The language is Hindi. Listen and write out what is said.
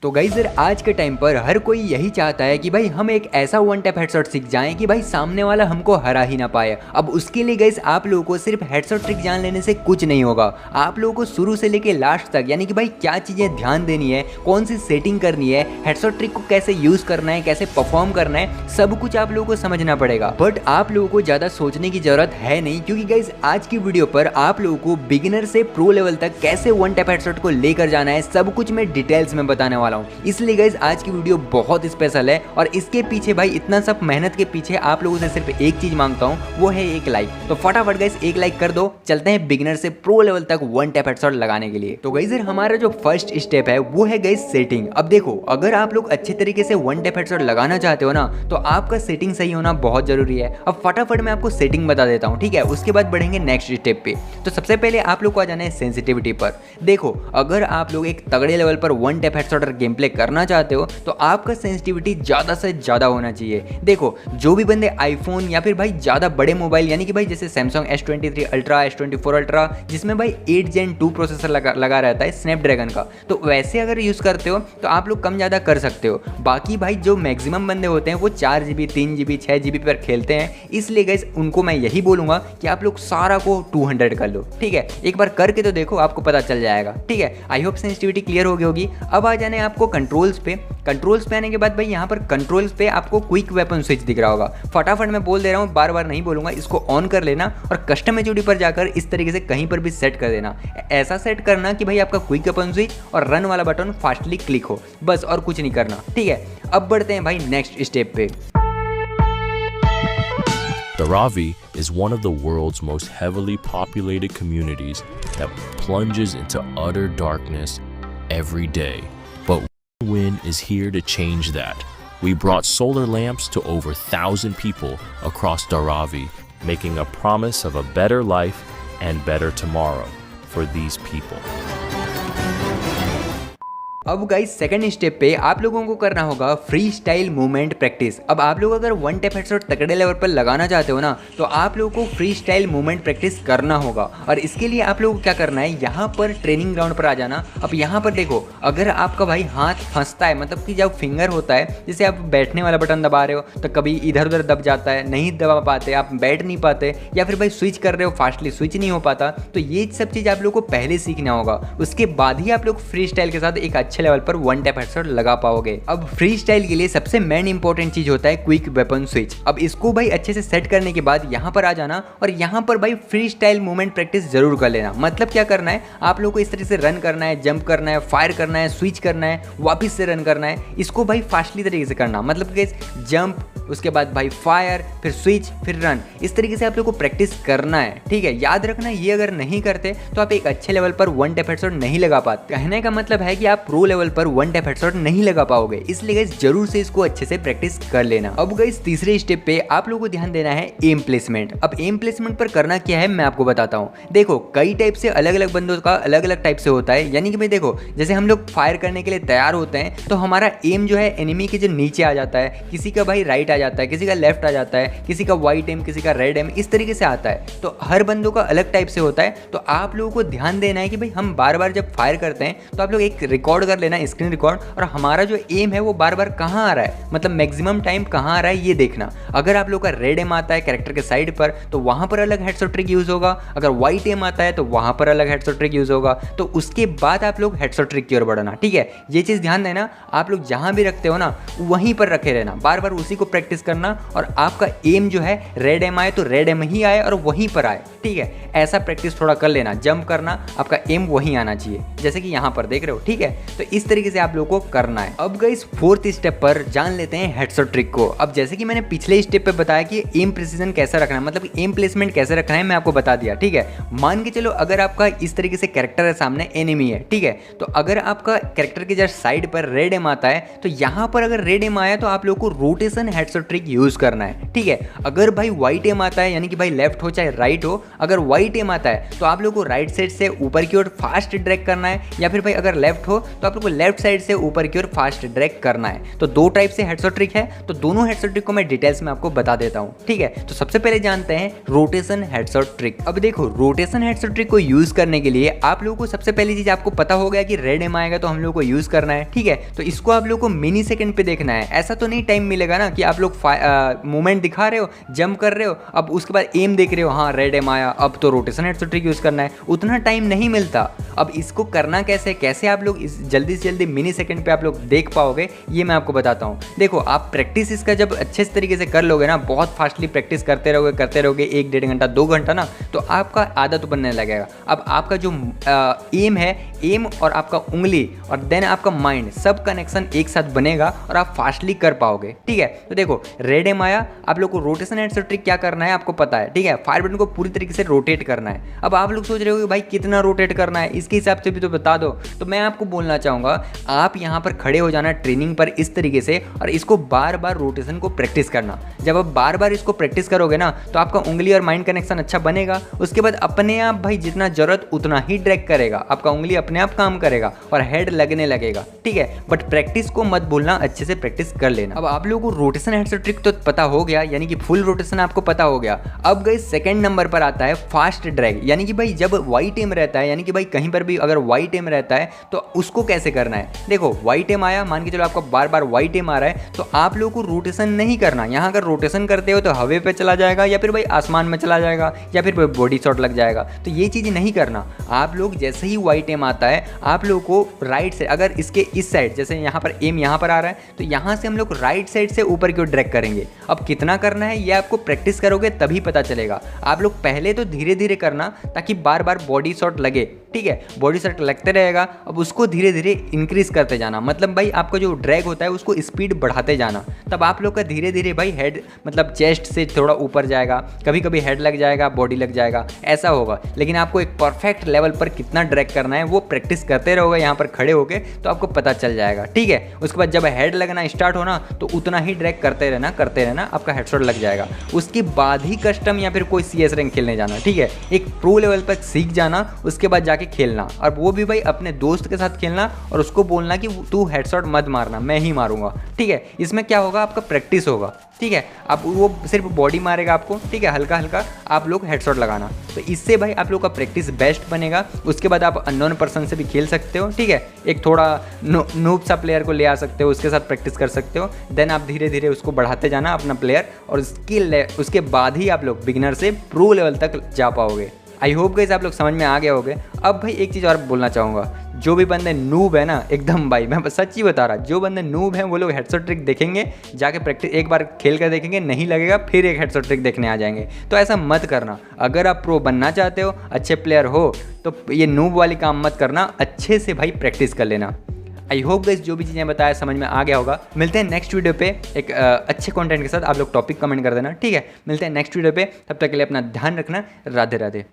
तो गाइस यार आज के टाइम पर हर कोई यही चाहता है कि भाई हम एक ऐसा वन टैप हेडशॉट सीख जाएं कि भाई सामने वाला हमको हरा ही ना पाए। अब उसके लिए गाइस आप लोगों को सिर्फ हेडशॉट ट्रिक जान लेने से कुछ नहीं होगा, आप लोगों को शुरू से लेके लास्ट तक यानी कि भाई क्या चीज़ें ध्यान देनी है, कौन सी सेटिंग करनी है, हेडशॉट ट्रिक को कैसे यूज़ करना है, कैसे परफॉर्म करना है, सब कुछ आप लोगों को समझना पड़ेगा। बट आप लोगों को ज़्यादा सोचने की जरूरत है नहीं, क्योंकि गाइस आज की वीडियो पर आप लोगों को बिगिनर से प्रो लेवल तक कैसे वन टैप हेडशॉट को लेकर जाना है सब कुछ मैं डिटेल्स में बताने वाला हूँ। इसलिए गाइस आज की वीडियो बहुत स्पेशल है और इसके पीछे भाई इतना सब मेहनत के पीछे आप लोगों से सिर्फ एक चीज मांगता हूँ, वो है एक लाइक। तो फटाफट गाइस एक लाइक कर दो, चलते हैं बिगिनर से प्रो लेवल तक वन टैप हेडशॉट लगाने के लिए। तो गाइस हमारा जो फर्स्ट स्टेप है वो है गाइस सेटिंग। अब देखो अगर आप लोग अच्छे तरीके से वन टैप हेडशॉट लगाना चाहते हो ना तो आपका सेटिंग सही होना बहुत जरूरी है। अब फटाफट मैं आपको सेटिंग बता देता हूँ, ठीक है, उसके बाद बढ़ेंगे नेक्स्ट स्टेप पे। तो सबसे पहले आप लोग को आ जाना है सेंसिटिविटी पर। देखो अगर आप लोग एक तगड़े लेवल पर वन टैप हेडशॉट और गेम प्ले करना चाहते हो तो आपका सेंसिटिविटी ज़्यादा से ज़्यादा होना चाहिए। देखो जो भी बंदे आईफोन या फिर भाई ज़्यादा बड़े मोबाइल यानी कि भाई जैसे Samsung S23 ultra, S24 ultra जिसमें भाई 8 Gen 2 प्रोसेसर लगा रहता है स्नैपड्रैगन का, तो वैसे अगर यूज़ करते हो तो आप लोग कम ज़्यादा कर सकते हो। बाकी भाई जो मैक्सिमम बंदे होते हैं वो 4GB 3GB 6GB पर खेलते हैं, इसलिए गाइस उनको मैं यही बोलूँगा कि आप लोग सारा को 200 कर लो, ठीक है। एक बार करके तो देखो, आपको पता चल जाएगा, ठीक है। आई होप सेंसिटिविटी क्लियर हो गई होगी। अब आ जाने आपको कंट्रोल्स पे। कंट्रोल्स पे आने के बाद भाई यहाँ पर कंट्रोल्स पे आपको क्विक वेपन स्विच दिख रहा होगा। फटाफट मैं बोल दे रहा हूँ, बार बार नहीं बोलूंगा, इसको ऑन कर लेना और कस्टम एचओडी पर जाकर इस तरीके से कहीं पर भी सेट कर देना। ऐसा सेट करना कि भाई आपका क्विक वेपन स्विच और रन वाला बटन फास्टली क्लिक हो, बस और कुछ नहीं करना, ठीक है। अब बढ़ते हैं भाई नेक्स्ट स्टेप पे। Dharavi is one of the world's most heavily populated communities that plunges into utter darkness every day. But Wind is here to change that. We brought solar lamps to over 1,000 people across Dharavi, making a promise of a better life and better tomorrow for these people. अब गाइस सेकंड स्टेप पे आप लोगों को करना होगा फ्री स्टाइल मूवमेंट प्रैक्टिस। अब आप लोग अगर वन टैप हेडशॉट तगड़े लेवल पर लगाना चाहते हो ना तो आप लोगों को फ्री स्टाइल मूवमेंट प्रैक्टिस करना होगा। और इसके लिए आप लोगों को क्या करना है, यहाँ पर ट्रेनिंग ग्राउंड पर आ जाना। अब यहाँ पर देखो अगर आपका भाई हाथ फंसता है, मतलब कि जब फिंगर होता है, जैसे आप बैठने वाला बटन दबा रहे हो तो कभी इधर उधर दब जाता है, नहीं दबा पाते, आप बैठ नहीं पाते, या फिर भाई स्विच कर रहे हो फास्टली स्विच नहीं हो पाता, तो ये सब चीज़ आप लोग को पहले सीखना होगा। उसके बाद ही आप लोग फ्री स्टाइल के साथ एक अच्छे लेवल पर वन टैप हेडशॉट लगा पाओगे। अब फ्री स्टाइल के लिए सबसे मेन इंपॉर्टेंट चीज होता है क्विक वेपन स्विच। अब इसको भाई अच्छे से सेट करने के बाद यहाँ पर आ जाना और यहाँ पर भाई फ्री स्टाइल मूवमेंट प्रैक्टिस जरूर कर लेना। मतलब क्या करना है, आप लोगों को इस तरह से रन करना है, जंप करना है, फायर करना है, स्विच करना है, वापिस से रन करना है। इसको भाई फास्टली तरीके से करना, मतलब कि जंप, उसके बाद भाई फायर, फिर स्विच, फिर रन, इस तरीके से आप लोग को प्रैक्टिस करना है, ठीक है। याद रखना ये अगर नहीं करते तो आप एक अच्छे लेवल पर वन टैप हेडशॉट नहीं लगा पाते। कहने का मतलब है कि आप प्रो लेवल पर वन टैप हेडशॉट नहीं लगा पाओगे, इसलिए गाइस जरूर से इसको अच्छे से प्रैक्टिस कर लेना। अब गाइस तीसरे स्टेप पे आप लोगों को ध्यान देना है एम प्लेसमेंट। अब एम प्लेसमेंट पर करना क्या है मैं आपको बताता हूँ। देखो कई टाइप से अलग अलग बंदों का अलग अलग टाइप से होता है, यानी कि भाई देखो जैसे हम लोग फायर करने के लिए तैयार होते हैं तो हमारा एम जो है एनिमी के जो नीचे आ जाता है, किसी का भाई राइट आ जाता है, किसी का लेफ्ट आ जाता है, किसी का व्हाइट एम, किसी का रेड एम, इस तरीके से आता है। तो हर बंदों का अलग टाइप से होता है। तो आप लोगों को ध्यान देना है कि भाई हम बार बार जब फायर करते हैं तो आप लोग एक रिकॉर्ड कर लेना, स्क्रीन रिकॉर्ड, और हमारा जो एम है वो बार बार कहाँ आ रहा है, मतलब मैक्सिमम टाइम कहाँ आ रहा है ये देखना। अगर आप लोग का रेड एम आता है कैरेक्टर के साइड पर तो वहाँ पर अलग हेडशॉट ट्रिक यूज होगा, अगर व्हाइट एम आता है तो वहाँ पर अलग हेडशॉट ट्रिक यूज होगा। तो उसके बाद आप लोग हेडशॉट ट्रिक की ओर बढ़ना, ठीक है। ये चीज़ ध्यान देना, आप लोग जहाँ भी रखते हो ना वहीं पर रखे रहना, बार बार उसी को प्रैक्टिस करना और आपका एम जो है रेड एम आए तो रेड एम ही आए और वहीं पर आए, ठीक है। ऐसा प्रैक्टिस थोड़ा कर लेना, जंप करना, आपका एम वहीं आना चाहिए, जैसे कि यहाँ पर देख रहे हो, ठीक है। तो इस तरीके से आप लोगों को करना है। अब गाइस फोर्थ स्टेप पर जान लेते हैं हेडशॉट ट्रिक को। अब जैसे कि मैंने पिछले स्टेप पे बताया कि एम प्रिसीजन कैसे रखना है, मतलब एम प्लेसमेंट कैसे रखना है, मैं आपको बता दिया, ठीक है। मान के चलो अगर आपका इस तरीके से कैरेक्टर है, सामने एनिमी है, ठीक है, तो अगर आपका कैरेक्टर के जस्ट साइड पर रेड एम आता है तो यहाँ पर अगर रेड एम आया तो आप लोग को रोटेशन हेडशॉट ट्रिक यूज करना है, ठीक है। अगर भाई व्हाइट एम आता है, यानी कि भाई लेफ्ट हो चाहे राइट हो, अगर व्हाइट एम आता है तो आप लोग को राइट साइड से ऊपर की ओर फास्ट ड्रैग करना है, या फिर भाई अगर लेफ्ट हो तो तो आप लोग को लेफ्ट साइड से ऊपर की ओर फास्ट ड्रैग करना है। तो दो टाइप से हेडशॉट ट्रिक है, तो दोनों हेडशॉट ट्रिक को मैं डिटेल्स में आपको बता देता हूँ, ठीक है। तो सबसे पहले जानते हैं रोटेशन हेडशॉट ट्रिक। अब देखो रोटेशन हेडशॉट ट्रिक को यूज करने के लिए आप लोगों को सबसे पहली चीज आपको पता हो गया कि रेड एम आएगा तो हम लोग को यूज करना है, ठीक है। तो इसको आप लोग को मिनी सेकंड पे देखना है। ऐसा तो नहीं टाइम मिलेगा ना कि आप लोग मूवमेंट दिखा रहे हो, जंप कर रहे हो, अब उसके बाद एम देख रहे हो, हाँ रेड एम आया, अब तो रोटेशन हेडशॉट ट्रिक यूज करना है, उतना टाइम नहीं मिलता। अब इसको करना कैसे आप लोग इस जल्दी से जल्दी मिनी सेकंड पे आप लोग देख पाओगे, ये मैं आपको बताता हूँ। देखो आप प्रैक्टिस इसका जब अच्छे तरीके से कर लोगे ना, बहुत फास्टली प्रैक्टिस करते रहोगे 1-1.5 घंटा 2 घंटा ना, तो आपका आदत बनने लगेगा। अब आपका जो एम है, एम और आपका उंगली और देन आपका माइंड, सब कनेक्शन एक साथ बनेगा और आप फास्टली कर पाओगे, ठीक है। तो देखो रेड एम आया, आप लोग को रोटेशन हेडशॉट ट्रिक क्या करना है आपको पता है, ठीक है। फायर बटन को पूरी तरीके से रोटेट करना है। अब आप लोग सोच रहे हो कि भाई कितना रोटेट करना है, इसके हिसाब से भी तो बता दो। तो मैं आपको बोलना चाहूँगा, आप यहाँ पर खड़े हो जाना ट्रेनिंग पर इस तरीके से, और इसको बार बार रोटेशन को प्रैक्टिस करना। जब आप बार बार इसको प्रैक्टिस करोगे ना, तो आपका उंगली और माइंड कनेक्शन अच्छा बनेगा। उसके बाद अपने आप भाई जितना जरूरत उतना ही ड्रैग करेगा, आपका उंगली अपने आप काम करेगा और हेड लगने लगेगा, ठीक है। बट प्रैक्टिस को मत भूलना, अच्छे से प्रैक्टिस कर लेना। अब आप लोगों को रोटेशन हेडशॉट ट्रिक तो पता हो गया, यानी कि फुल रोटेशन आपको पता हो गया। अब गाइस सेकंड नंबर पर आता है फास्ट ड्रैग, यानी कि भाई जब वाइट एम रहता है, यानी कि भाई कहीं पर भी अगर वाइट एम रहता है तो उसको कैसे करना है। देखो वाइट एम आया, मान के चलो आपका बार बार वाइट एम आ रहा है, तो आप लोगों को रोटेशन नहीं करना। यहाँ अगर रोटेशन करते हो तो हवे पे चला जाएगा, या फिर भाई आसमान में चला जाएगा, या फिर बॉडी शॉट लग जाएगा। तो ये चीज़ नहीं करना। आप लोग जैसे ही वाइट एम आता है, आप लोग को राइट से, अगर इसके इस साइड जैसे यहाँ पर एम यहाँ पर आ रहा है, तो यहाँ से हम लोग राइट साइड से ऊपर की ओर ड्रैग करेंगे। अब कितना करना है ये आपको प्रैक्टिस करोगे तभी पता चलेगा। आप लोग पहले तो धीरे धीरे करना, ताकि बार बार बॉडी शॉट लगे, ठीक है। बॉडी शॉट लगते रहेगा, अब उसको धीरे धीरे इंक्रीज करते जाना। मतलब भाई आपका जो ड्रैग होता है उसको स्पीड बढ़ाते जाना, तब आप लोग का धीरे धीरे भाई हेड मतलब चेस्ट से थोड़ा ऊपर जाएगा, कभी कभी हेड लग जाएगा, बॉडी लग जाएगा, ऐसा होगा। लेकिन आपको एक परफेक्ट लेवल पर कितना ड्रैग करना है वो प्रैक्टिस करते रहोगे यहाँ पर खड़े होके, तो आपको पता चल जाएगा, ठीक है। उसके बाद जब हेड लगना स्टार्ट होना, तो उतना ही ड्रैग करते रहना, आपका हेडशॉट लग जाएगा। उसके बाद ही कस्टम या फिर कोई CS रैंक खेलने जाना, ठीक है। एक प्रो लेवल तक सीख जाना, उसके बाद जाके खेलना, और वो भी भाई अपने दोस्त के साथ खेलना, और उसको बोलना कि तू हेडशॉट मत मारना, मैं ही मारूंगा, ठीक है। इसमें क्या होगा, आपका प्रैक्टिस होगा, ठीक है। अब वो सिर्फ बॉडी मारेगा आपको, ठीक है, हल्का हल्का आप लोग हेडशॉट लगाना। तो इससे भाई आप लोग का प्रैक्टिस बेस्ट बनेगा। उसके बाद आप अननोन पर्सन से भी खेल सकते हो, ठीक है। एक थोड़ा नूब सा प्लेयर को ले आ सकते हो, उसके साथ प्रैक्टिस कर सकते हो। देन आप धीरे धीरे उसको बढ़ाते जाना अपना प्लेयर, और उसके बाद ही आप लोग बिगिनर से प्रो लेवल तक जा पाओगे। आई होप गाइस आप लोग समझ में आ गए होंगे। अब भाई एक चीज़ और बोलना चाहूँगा, जो भी बंदे नूब है ना, एकदम भाई मैं सच्ची बता रहा, जो बंदे नूब हैं वो लोग हेडशॉट ट्रिक देखेंगे, जाके प्रैक्टिस एक बार खेल कर देखेंगे, नहीं लगेगा फिर एक हेडशॉट ट्रिक देखने आ जाएंगे। तो ऐसा मत करना। अगर आप प्रो बनना चाहते हो, अच्छे प्लेयर हो, तो ये नूब वाली काम मत करना, अच्छे से भाई प्रैक्टिस कर लेना। आई होप गाइस जो भी चीज़ें बताया समझ में आ गया होगा। मिलते हैं नेक्स्ट वीडियो पे एक अच्छे कंटेंट के साथ। आप लोग टॉपिक कमेंट कर देना, ठीक है। मिलते हैं नेक्स्ट वीडियो पे, तब तक के लिए अपना ध्यान रखना। राधे राधे।